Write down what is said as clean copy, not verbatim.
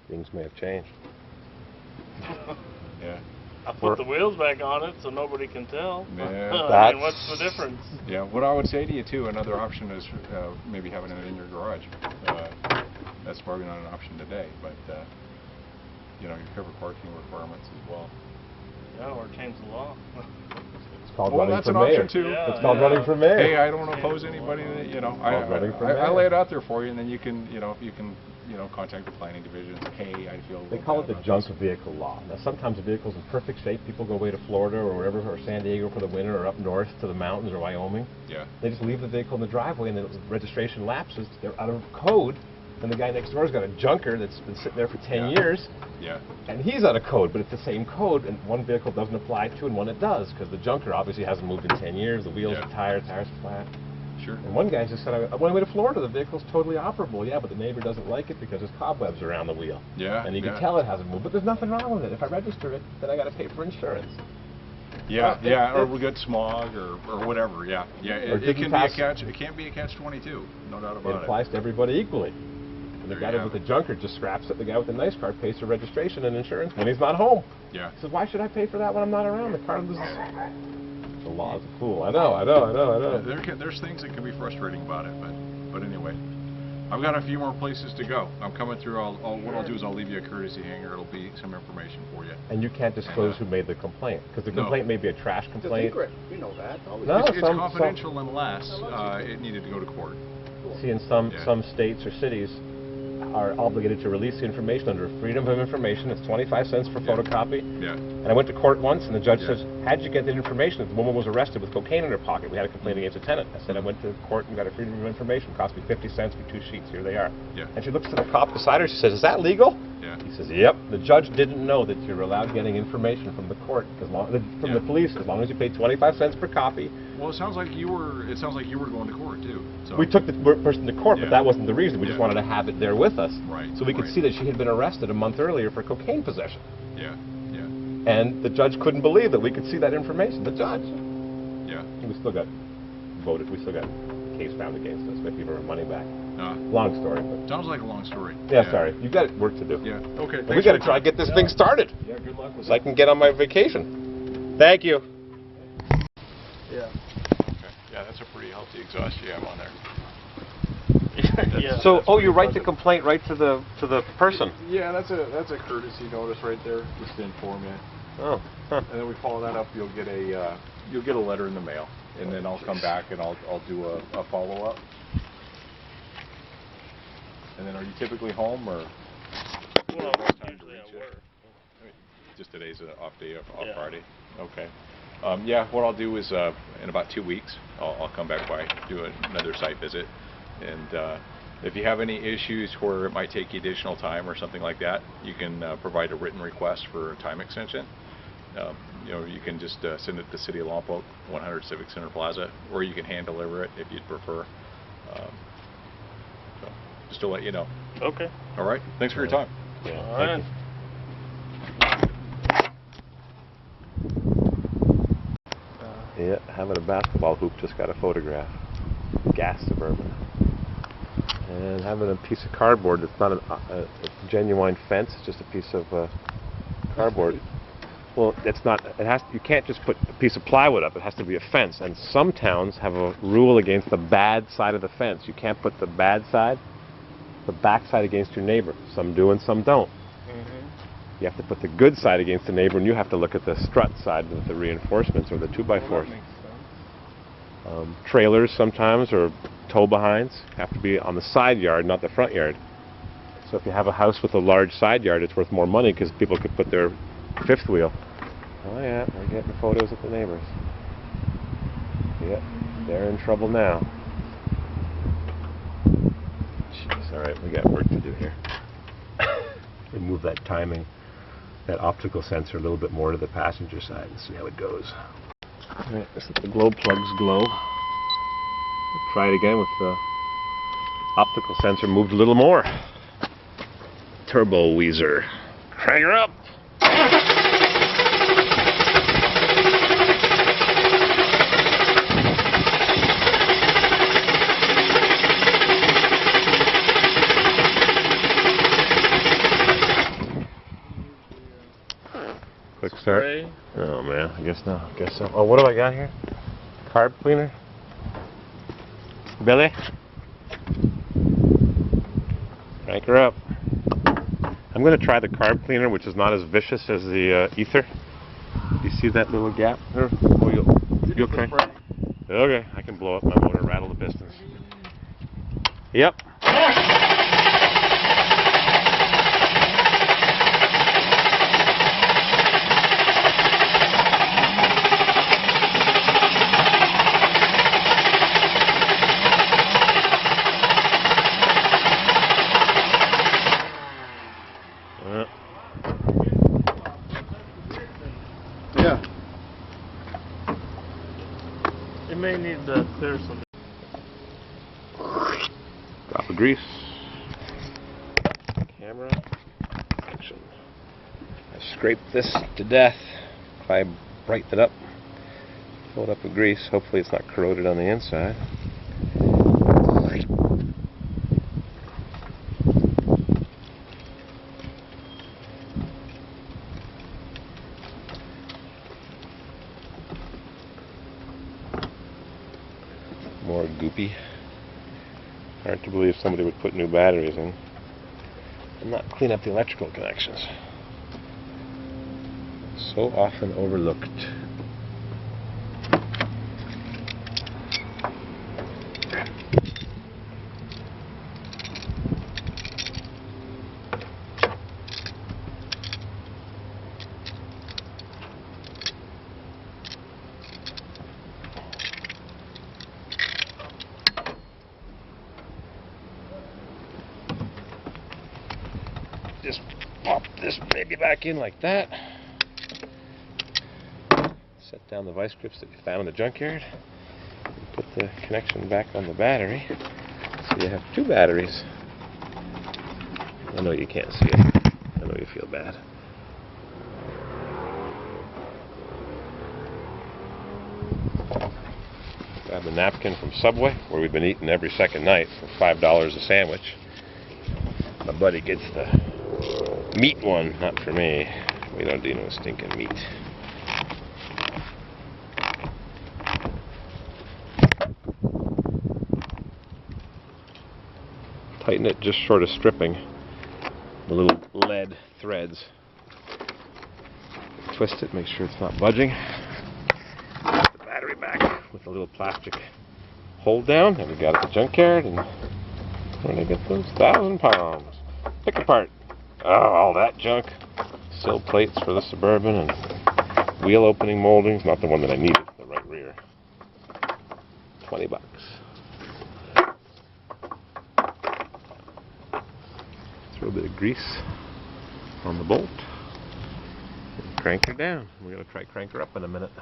things may have changed. Yeah. I put the wheels back on it so nobody can tell. Yeah. I mean, what's the difference? Yeah, what I would say to you too, another option is maybe having it in your garage. That's probably not an option today, but you cover parking requirements as well. Yeah, or change the law. It's called running that's for an mayor. option too. Yeah, It's called running for mayor. Hey, I don't oppose anybody. running for I mayor. lay it out there for you, and then you can, contact the planning division. Say, hey, I feel. They call it the junk vehicle law. Now, sometimes the vehicle's in perfect shape. People go away to Florida or wherever, or San Diego for the winter, or up north to the mountains or Wyoming. Yeah. They just leave the vehicle in the driveway, and then the registration lapses. They're out of code, and the guy next door's got a junker that's been sitting there for 10 years. Yeah. And he's out of code, but it's the same code, and one vehicle doesn't apply to, and one it does, because the junker obviously hasn't moved in 10 years. The wheels are tired, tires flat. Sure. And one guy just said, I went away to Florida, the vehicle's totally operable. Yeah, but the neighbor doesn't like it because there's cobwebs around the wheel. Yeah. And you can tell it hasn't moved, but there's nothing wrong with it. If I register it, then I got to pay for insurance. Yeah, or we got smog or whatever. Yeah. It can be a catch. It can't be a catch-22. No doubt about it. It applies to everybody equally. And the guy with the junker just scraps it. The guy with the nice car pays for registration and insurance when he's not home. Yeah. He says, why should I pay for that when I'm not around? The car loses. The law is a fool. I know. There's things that can be frustrating about it, but anyway, I've got a few more places to go. I'm coming through. What I'll do is I'll leave you a courtesy hanger. It'll be some information for you. And you can't disclose who made the complaint, because the complaint may be a trash complaint. It's a secret. You know that. It's confidential unless it needed to go to court. See, in some states or cities are obligated to release the information under Freedom of Information. It's 25 cents per photocopy. Yeah. And I went to court once, and the judge says, how'd you get that information? The woman was arrested with cocaine in her pocket. We had a complaint against a tenant. I said, I went to court and got a Freedom of Information. It cost me 50 cents for 2 sheets. Here they are. Yeah. And she looks to the cop beside her. She says, is that legal? Yeah. He says, yep. The judge didn't know that you're allowed getting information from the court, from the police, as long as you pay 25 cents per copy. Well, it sounds like you were going to court too. So. We took the person to court, but that wasn't the reason. We just wanted to have it there with us, so we could see that she had been arrested a month earlier for cocaine possession. Yeah. And the judge couldn't believe that we could see that information. The judge. Yeah. And we still got voted. We still got a case found against us. We have to give her money back. Long story. But sounds like a long story. Yeah, sorry. You've got work to do. Yeah. Okay. We got to try to get this thing started. Yeah. Good luck with so I can get on my vacation. Thank you. Yeah. Okay. Yeah, that's a pretty healthy exhaust you have on there. Yeah. So, you write the complaint right to the person. Yeah, that's a courtesy notice right there, just to inform you. Oh. Huh. And then we follow that up. You'll get a letter in the mail, and then I'll come back and I'll do a follow up. And then, are you typically home or? Well, usually at work. Just today's an off day, off Friday. Okay. Yeah, what I'll do is in about 2 weeks, I'll come back by, do another site visit, and if you have any issues where it might take you additional time or something like that, you can provide a written request for a time extension. You can just send it to City of Lompoc, 100 Civic Center Plaza, or you can hand deliver it if you'd prefer. So just to let you know. Okay. All right. Thanks for your time. Yeah. All right. Yeah, having a basketball hoop just got a photograph. Gas Suburban. And having a piece of cardboard that's not a genuine fence, it's just a piece of cardboard. Well, it's not. You can't just put a piece of plywood up. It has to be a fence. And some towns have a rule against the bad side of the fence. You can't put the bad side, the back side against your neighbor. Some do and some don't. You have to put the good side against the neighbor, and you have to look at the strut side with the reinforcements or the 2x4s. Trailers sometimes, or tow-behinds, have to be on the side yard, not the front yard. So if you have a house with a large side yard, it's worth more money because people could put their fifth wheel. Oh yeah, we're getting photos of the neighbors. Yep, they're in trouble now. Jeez, all right, we got work to do here. Move that timing, that optical sensor a little bit more to the passenger side and see how it goes. All right, let's let the glow plugs glow. We'll try it again with the optical sensor moved a little more. Turbo Weezer. Crank her up! start? spray? Oh man, I guess not. I guess so. Oh, what do I got here? Carb cleaner? Billy? Crank her up. I'm going to try the carb cleaner, which is not as vicious as the ether. You see that little gap? Here? Oh, you'll crank. Okay, I can blow up my motor, rattle the pistons. Yep. Yeah. It may need to clear some. Drop of grease. Camera. Action. I scraped this to death. If I brighten it up, fill it up with grease, hopefully it's not corroded on the inside. More goopy. Hard to believe somebody would put new batteries in and not clean up the electrical connections. So often overlooked. Just pop this baby back in like that. Set down the vice grips that you found in the junkyard. Put the connection back on the battery. So you have two batteries. I know you can't see it. I know you feel bad. Grab the napkin from Subway, where we've been eating every second night for $5 a sandwich. My buddy gets the meat one, not for me. We don't do no stinking meat. Tighten it just short of stripping the little lead threads. Twist it, make sure it's not budging. Put the battery back with a little plastic hold down that we got at the junkyard. And where did I get those? 1,000 pounds. Pick apart. Oh, all that junk. Sill plates for the Suburban and wheel opening moldings. Not the one that I needed, the right rear. $20. Throw a bit of grease on the bolt and crank her down. We're going to try crank her up in a minute.